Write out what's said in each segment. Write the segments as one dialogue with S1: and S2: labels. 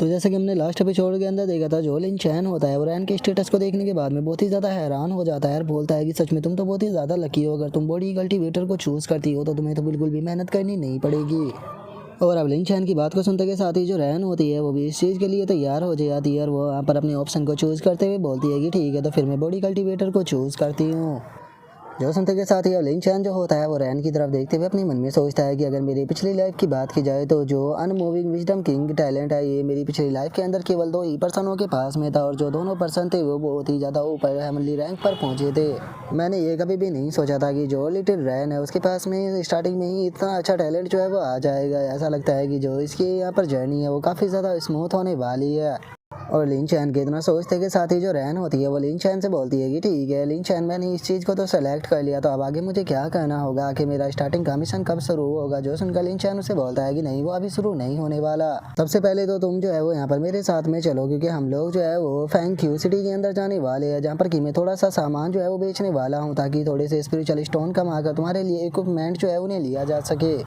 S1: तो जैसे कि हमने लास्ट एपिसोड के अंदर देखा था, जो लिन चैन होता है वो रैन के स्टेटस को देखने के बाद में बहुत ही ज़्यादा हैरान हो जाता है और बोलता है कि सच में तुम तो बहुत ही ज़्यादा लकी हो, अगर तुम बॉडी कल्टीवेटर को चूज़ करती हो तो तुम्हें तो बिल्कुल भी मेहनत करनी नहीं पड़ेगी। और अब लिन चैन की बात को सुनते के साथ ही जो रैन होती है वो भी इस चीज़ के लिए तैयार हो जाती है और वो यहाँ पर अपने ऑप्शन को चूज़ करते हुए बोलती है कि ठीक है, तो फिर मैं बॉडी कल्टीवेटर को चूज़ करती हूँ। जो सुनते के साथ ही अब लिन चैन जो होता है वो रैन की तरफ देखते हुए अपने मन में सोचता है कि अगर मेरी पिछली लाइफ की बात की जाए तो जो अनमूविंग विजडम किंग टैलेंट है ये मेरी पिछली लाइफ के अंदर केवल 2 ही पर्सनों के पास में था और जो दोनों पर्सन थे वो बहुत ही ज़्यादा ऊपर हेवनली रैंक पर पहुंचे थे। मैंने ये कभी भी नहीं सोचा था कि जो लिटिल रैन है उसके पास में स्टार्टिंग में ही इतना अच्छा टैलेंट जो है वो आ जाएगा। ऐसा लगता है कि जो इसकी यहाँ पर जर्नी है वो काफ़ी ज़्यादा स्मूथ होने वाली है। और लिन चैन के इतना सोचते के साथ ही जो रैन होती है वो लिन चैन से बोलती है कि ठीक है लिन चैन, मैंने इस चीज़ को तो सेलेक्ट कर लिया, तो अब आगे मुझे क्या करना होगा कि मेरा स्टार्टिंग का मिशन कब शुरू होगा। जो सुनकर लिन चैन उसे बोलता है कि नहीं, वो अभी शुरू नहीं होने वाला। सबसे पहले तो तुम जो है वो यहाँ पर मेरे साथ में चलो, क्योंकि हम लोग जो है वो फैंक्यू सिटी के अंदर जाने वाले हैं, जहाँ पर कि मैं थोड़ा सा सामान जो है वो बेचने वाला हूँ ताकि थोड़े से स्पिरिचुअल स्टोन कमा कर तुम्हारे लिए इक्विपमेंट जो है उन्हें लिया जा सके।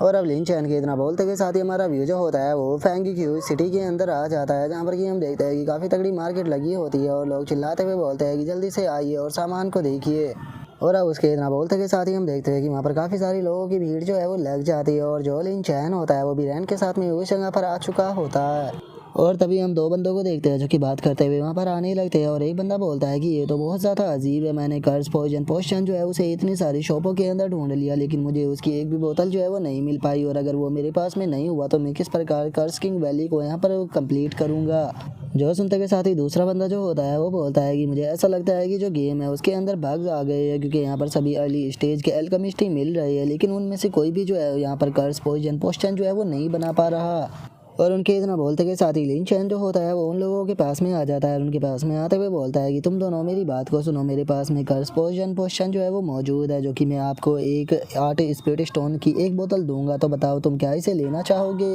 S1: और अब लिन चैन के इतना बोलते के साथ ही हमारा व्यू जो होता है वो फैंक्यू सिटी के अंदर आ जाता है, जहाँ पर कि हम देखते हैं कि काफ़ी तगड़ी मार्केट लगी होती है और लोग चिल्लाते हुए बोलते हैं कि जल्दी से आइए और सामान को देखिए। और अब उसके इतना बोलते के साथ ही हम देखते हैं कि वहाँ पर काफ़ी सारी लोगों की भीड़ जो है वो लग जाती है और जो लिन चैन होता है वो भी रैन के साथ में उस जगह पर आ चुका होता है। और तभी हम 2 बंदों को देखते हैं जो कि बात करते हुए वहाँ पर आने लगते हैं और एक बंदा बोलता है कि ये तो बहुत ज़्यादा अजीब है, मैंने कर्स पॉइजन पोशन जो है उसे इतनी सारी शॉपों के अंदर ढूंढ लिया लेकिन मुझे उसकी एक भी बोतल जो है वो नहीं मिल पाई, और अगर वो मेरे पास में नहीं हुआ तो मैं किस प्रकार कर्स किंग वैली को यहाँ पर कंप्लीट करूँगा। जो सुनते के साथ ही दूसरा बंदा जो होता है वो बोलता है कि मुझे ऐसा लगता है कि जो गेम है उसके अंदर बग्स आ गए हैं, क्योंकि यहाँ पर सभी अर्ली स्टेज के एल्केमिस्ट ही मिल रहे हैं लेकिन उनमें से कोई भी जो है यहाँ पर कर्स पॉइजन पोशन जो है वो नहीं बना पा रहा। और उनके इतना बोलते के साथ ही लिन चैन जो होता है वो उन लोगों के पास में आ जाता है और उनके पास में आते हुए बोलता है कि तुम दोनों मेरी बात को सुनो, मेरे पास में कर्स पोशन जो है वो मौजूद है, जो कि मैं आपको एक 8 स्पिरिट स्टोन की एक बोतल दूंगा, तो बताओ तुम क्या इसे लेना चाहोगे।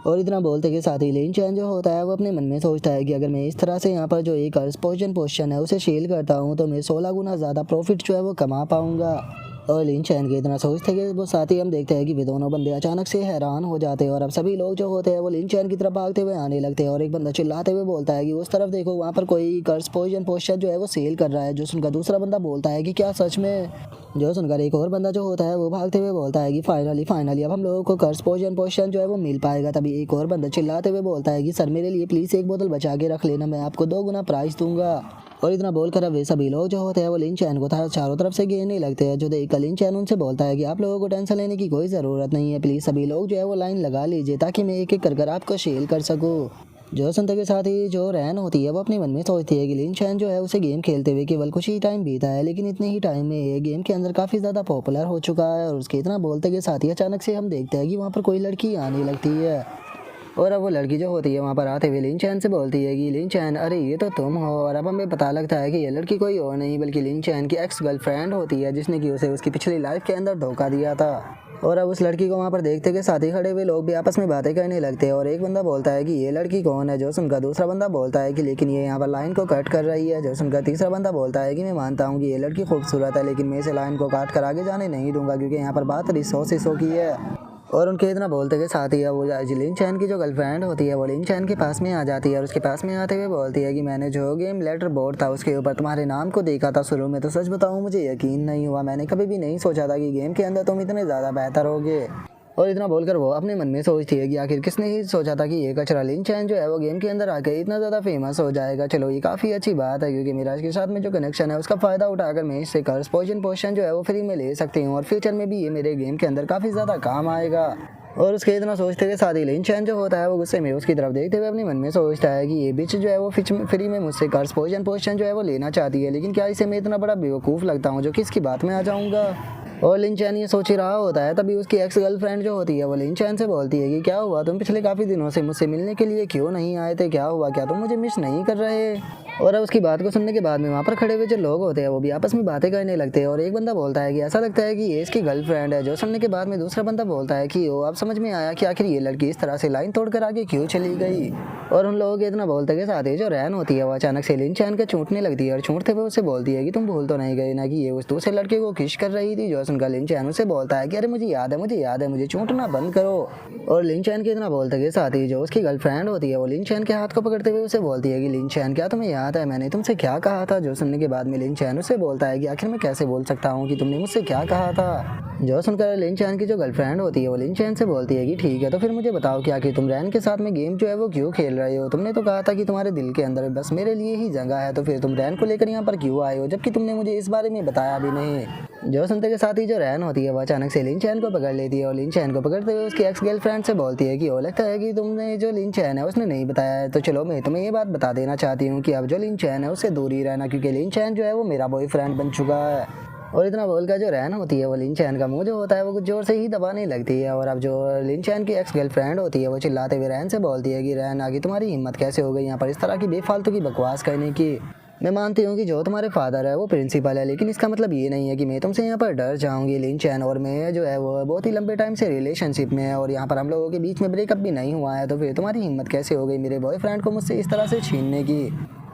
S1: और इतना बोलते के साथ ही लिन चैन जो होता है वो अपने मन में सोचता है कि अगर मैं इस तरह से यहाँ पर जो एक कर्स पोशन है उसे सेल करता हूँ तो मैं 16 गुना ज़्यादा प्रॉफिट जो है वो कमा पाऊँगा। और लिन चैन के इतना सोचते कि वो साथ ही हम देखते हैं कि वे दोनों बंदे अचानक से हैरान हो जाते हैं और अब सभी लोग जो होते हैं वो लिन चैन की तरफ भागते हुए आने लगते हैं और एक बंदा चिल्लाते हुए बोलता है कि उस तरफ देखो, वहाँ पर कोई कर्स पोशन जो है वो सेल कर रहा है। जो सुनकर दूसरा बंदा बोलता है कि क्या सच में। जो सुनकर एक और बंदा जो होता है वो भागते हुए बोलता है कि फाइनली अब हम लोगों को कर्स पोशन जो है वो मिल पाएगा। तभी एक और बंदा चिल्लाते हुए बोलता है कि सर मेरे लिए प्लीज़ एक बोतल बचा के रख लेना, मैं आपको 2 गुना प्राइस दूंगा। और इतना बोलकर अब वे सभी लोग जो होते हैं वो लिन चैन को चारों तरफ से घेरने लगते हैं। जो देखकर लिन चैन उनसे बोलता है कि आप लोगों को टेंशन लेने की कोई ज़रूरत नहीं है, प्लीज़ सभी लोग जो है वो लाइन लगा लीजिए ताकि मैं एक एक कर आपको सेल कर सकूँ। जो सुनते के साथ ही जो रैन होती है वो अपने मन में सोचती है कि लिन चैन जो है उसे गेम खेलते हुए केवल कुछ ही टाइम बीता है, लेकिन इतने ही टाइम में ये गेम के अंदर काफ़ी ज़्यादा पॉपुलर हो चुका है। और उसके इतना बोलते के साथ ही अचानक से हम देखते हैं कि वहाँ पर कोई लड़की आने लगती है और अब वो लड़की जो होती है वहाँ पर आते हुए लिन चैन से बोलती है कि लिन चैन, अरे ये तो तुम हो। और अब हमें पता लगता है कि ये लड़की कोई और नहीं बल्कि लिन चैन की एक्स गर्लफ्रेंड होती है, जिसने कि उसे उसकी पिछली लाइफ के अंदर धोखा दिया था। और अब उस लड़की को वहाँ पर देखते के साथ ही खड़े हुए लोग भी आपस में बातें करने लगते हैं और एक बंदा बोलता है कि ये लड़की कौन है। जो सुनकर दूसरा बंदा बोलता है कि लेकिन ये यहाँ पर लाइन को कट कर रही है। जो सुनकर तीसरा बंदा बोलता है कि मैं मानता हूँ कि ये लड़की खूबसूरत है, लेकिन मैं इसे लाइन को काट कर आगे जाने नहीं दूंगा, क्योंकि यहाँ पर बात रिसोर्सिसों की है। और उनके इतना बोलते के साथ ही वो लिन चैन की जो गर्लफ्रेंड होती है वो लिन चैन के पास में आ जाती है और उसके पास में आते हुए बोलती है कि मैंने जो गेम लेटर बोर्ड था उसके ऊपर तुम्हारे नाम को देखा था शुरू में, तो सच बताऊं मुझे यकीन नहीं हुआ, मैंने कभी भी नहीं सोचा था कि गेम के अंदर तुम इतने ज़्यादा बेहतर होगे। और इतना बोलकर वो अपने मन में सोचती है कि आखिर किसने ही सोचा था कि ये कचरा लिन चैन जो है वो गेम के अंदर आके इतना ज़्यादा फेमस हो जाएगा। चलो ये काफ़ी अच्छी बात है, क्योंकि मेरा इसके साथ में जो कनेक्शन है उसका फ़ायदा उठाकर मैं इससे कर्स पोशन जो है वो फ्री में ले सकती हूँ और फ्यूचर में भी ये मेरे गेम के अंदर काफ़ी ज़्यादा काम आएगा। और उसके इतना सोचते के साथ ही लिन चैन जो होता है वो गुस्से में उसकी तरफ देखते हुए अपने मन में सोचता है कि ये बिच जो है वो फ्री में मुझसे कर्स पोशन जो है वो लेना चाहती है, लेकिन क्या इसे मैं इतना बड़ा बेवकूफ़ लगता हूँ जो कि इसकी बात में आ जाऊँगा। और लिन चैन ये सोच ही रहा होता है, तभी उसकी एक्स गर्लफ्रेंड जो होती है वो लिन चैन से बोलती है कि क्या हुआ, तुम पिछले काफ़ी दिनों से मुझसे मिलने के लिए क्यों नहीं आए थे, क्या हुआ, क्या तुम मुझे मिस नहीं कर रहे। और अब उसकी बात को सुनने के बाद में वहाँ पर खड़े हुए जो लोग होते हैं वो भी आपस में बातें करने लगते हैं और एक बंदा बोलता है कि ऐसा लगता है कि ये इसकी गर्लफ्रेंड है। जो सुनने के बाद में दूसरा बंदा बोलता है कि ओ अब समझ में आया कि आखिर ये लड़की इस तरह से लाइन तोड़कर आगे क्यों चली गई। और उन लोगों के इतना बोलते के साथ ही जो रैन होती है वो अचानक से लिन चैन के छूटने लगती है और छूटते हुए उससे बोलती है कि तुम भूल तो नहीं गए ना कि ये उस दूसरे लड़के को किस कर रही थी। जो सुनकर लिन चैन उससे बोलता है कि अरे मुझे याद है मुझे छूटना बंद करो। और लिन चैन के इतना बोलते के साथ ही जो उसकी गर्लफ्रेंड होती है वो लिन चैन के हाथ को पकड़ते हुए उसे बोलती है कि लिन चैन क्या तुम्हें याद है मैंने तुमसे क्या कहा था। जो सुनने के बाद में लिन चैन उससे बोलता है कि आखिर मैं कैसे बोल सकता हूँ कि तुमने मुझसे क्या कहा था। जो सुनकर लिन चैन की जो गर्लफ्रेंड होती है वो लिन चैन से बोलती है कि ठीक है तो फिर मुझे बताओ कि आखिर तुम रैन के साथ में गेम जो है वो क्यों खेल रहे हो। तुमने तो कहा था कि तुम्हारे दिल के अंदर बस मेरे लिए ही जगह है, तो फिर तुम रैन को लेकर यहाँ पर क्यों आए हो जबकि तुमने मुझे इस बारे में बताया भी नहीं। जो सुनते के साथ ही जो रैन होती है वो अचानक से लिन चैन को पकड़ लेती है और लिन चैन को पकड़ते हुए उसकी एक्स गर्लफ्रेंड से बोलती है कि वो लगता है कि तुमने जो लिन चैन है उसने नहीं बताया है, तो चलो मैं तुम्हें ये बात बता देना चाहती हूँ कि अब जो लिन चैन है उससे दूर ही रहना क्योंकि लिन चैन जो है वो मेरा बॉयफ्रेंड बन चुका है। और इतना बोलकर जो रैन होती है वो लिन चैन का मुंह जो होता है वो कुछ जोर से ही दबाने लगती है। और अब जो लिन चैन की एक्स गर्लफ्रेंड होती है वो चिल्लाते हुए रैन से बोलती है कि रैन आगे तुम्हारी हिम्मत कैसे हो गई यहाँ पर इस तरह की बेफालतू की बकवास करने की। मैं मानती हूँ कि जो तुम्हारे फादर है वो प्रिंसिपल है, लेकिन इसका मतलब ये नहीं है कि मैं तुमसे यहाँ पर डर जाऊँगी। लिन चैन और मैं जो है वो बहुत ही लंबे टाइम से रिलेशनशिप में है और यहाँ पर हम लोगों के बीच में ब्रेकअप भी नहीं हुआ है, तो फिर तुम्हारी हिम्मत कैसे हो गई मेरे बॉयफ्रेंड को मुझसे इस तरह से छीनने की।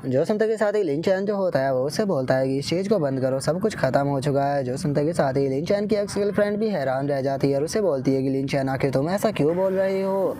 S1: जो सुनते के साथ ही लिन चैन जो होता है वो उससे बोलता है कि इस चीज़ को बंद करो, सब कुछ खत्म हो चुका है। जो सुनते के साथ ही लिन चैन की एक्स गर्लफ्रेंड भी हैरान रह जाती है और उसे बोलती है कि लिन चैन आखिर तुम ऐसा क्यों बोल रही हो।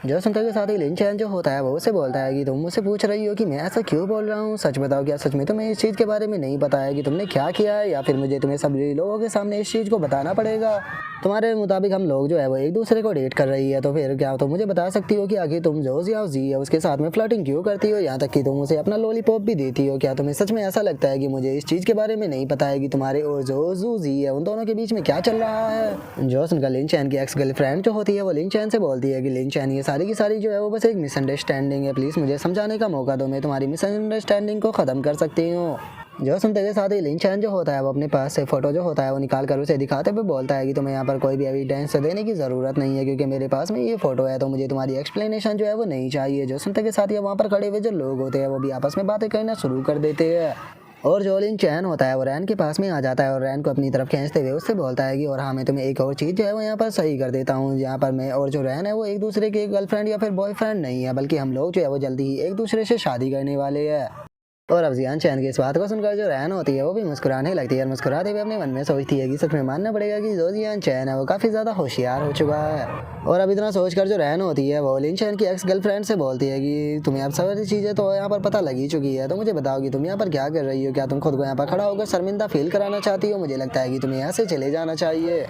S1: जो सुनते के साथ ही लिन चैन जो होता है वो उसे बोलता है कि तुम मुझसे पूछ रही हो कि मैं ऐसा क्यों बोल रहा हूँ, सच बताओ क्या सच में तुम्हें इस चीज़ के बारे में नहीं पता है कि तुमने क्या किया है, या फिर मुझे तुम्हें सभी लोगों के सामने इस चीज़ को बताना पड़ेगा। तुम्हारे मुताबिक हम लोग जो है वो एक दूसरे को डेट कर रही है, तो फिर क्या तुम मुझे बता सकती हो कि आखिर तुम जो या जी है उसके साथ में फ्लर्टिंग क्यों करती हो, यहाँ तक कि तुम उसे अपना लॉलीपॉप भी देती हो। क्या तुम्हें सच में ऐसा लगता है कि मुझे इस चीज़ के बारे में नहीं पता है कि तुम्हारे और जो जू जी है उन दोनों के बीच में क्या चल रहा है। जो सुनकर लिन चैन की एक्स गर्लफ्रेंड जो होती है वो लिन चैन से बोलती है कि लिन चैन ये सारी की सारी जो है वो बस एक मिसअंडरस्टैंडिंग है, प्लीज़ मुझे समझाने का मौका दो, मैं तुम्हारी मिसअंडरस्टैंडिंग को ख़त्म कर सकती हूँ। जो सुनते के साथ ही लिन चैन जो होता है वो अपने पास से फोटो जो होता है वो निकाल कर उसे दिखाते हुए बोलता है कि तुम्हें यहाँ पर कोई भी एविडेंस देने की ज़रूरत नहीं है क्योंकि मेरे पास में ये फोटो है, तो मुझे तुम्हारी एक्सप्लेनेशन जो है वो नहीं चाहिए। जो सुनते के साथ ही वहाँ पर खड़े हुए जो लोग होते हैं वो भी आपस में बातें करना शुरू कर देते हैं। और जो लिन चैन होता है वो रैन के पास में आ जाता है और रैन को अपनी तरफ खींचते हुए उससे बोलता है कि और हाँ मैं तुम्हें एक और चीज़ जो है वो यहाँ पर सही कर देता हूँ, यहाँ पर मैं और जो रैन है वो एक दूसरे के गर्लफ्रेंड या फिर बॉयफ्रेंड नहीं है, बल्कि हम लोग जो है वो जल्दी ही एक दूसरे से शादी करने वाले हैं। और अब जियान चैन की इस बात को सुनकर जो रैन होती है वो भी मुस्कुराने लगती है और मुस्कुराते हुए अपने मन में सोचती है कि सच में मानना पड़ेगा कि जो जियान चैन है वो काफ़ी ज़्यादा होशियार हो चुका है। और अब इतना सोचकर जो रैन होती है वो लिन चैन की एक्स गर्लफ्रेंड से बोलती है कि तुम्हें अब सारी चीज़ें तो यहाँ पर पता लगी चुकी है, तो मुझे बताओ कि तुम यहाँ पर क्या कर रही हो, क्या तुम खुद को यहाँ पर खड़ा होकर शर्मिंदा फील कराना चाहती हो। मुझे लगता है कि तुम्हें यहाँ से चले जाना चाहिए।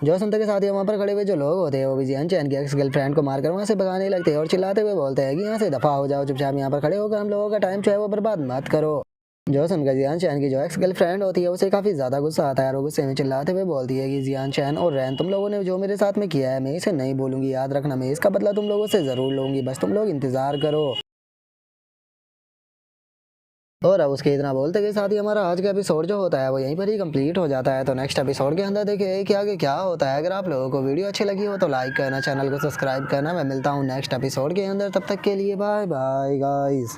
S1: जो सुनते के साथ ही वहाँ पर खड़े हुए जो लोग होते हैं वो भी जियान चैन की एक्स गर्लफ्रेंड को मारकर वहाँ से भगाने लगते हैं और चिल्लाते हुए बोलते हैं कि यहाँ से दफ़ा हो जाओ, चुपचाप यहाँ पर खड़े होकर हम लोगों का टाइम जो है वो बर्बाद मत करो। जो सुनकर जियान चैन की जो एक्स गर्लफ्रेंड होती है उसे काफ़ी ज़्यादा गुस्सा आता है और वो गुस्से में चिल्लाते हुए बोलती है कि जियान चैन और रैन तुम लोगों ने जो मेरे साथ में किया है मैं इसे नहीं भूलूंगी, याद रखना मैं इसका बदला तुम लोगों से ज़रूर लूँगी, बस तुम लोग इंतज़ार करो। और अब उसके इतना बोलते के साथ ही हमारा आज का एपिसोड जो होता है वो यहीं पर ही कंप्लीट हो जाता है। तो नेक्स्ट एपिसोड के अंदर देखिए कि आगे क्या होता है। अगर आप लोगों को वीडियो अच्छी लगी हो तो लाइक करना, चैनल को सब्सक्राइब करना। मैं मिलता हूँ नेक्स्ट एपिसोड के अंदर, तब तक के लिए बाय बाय गाइस।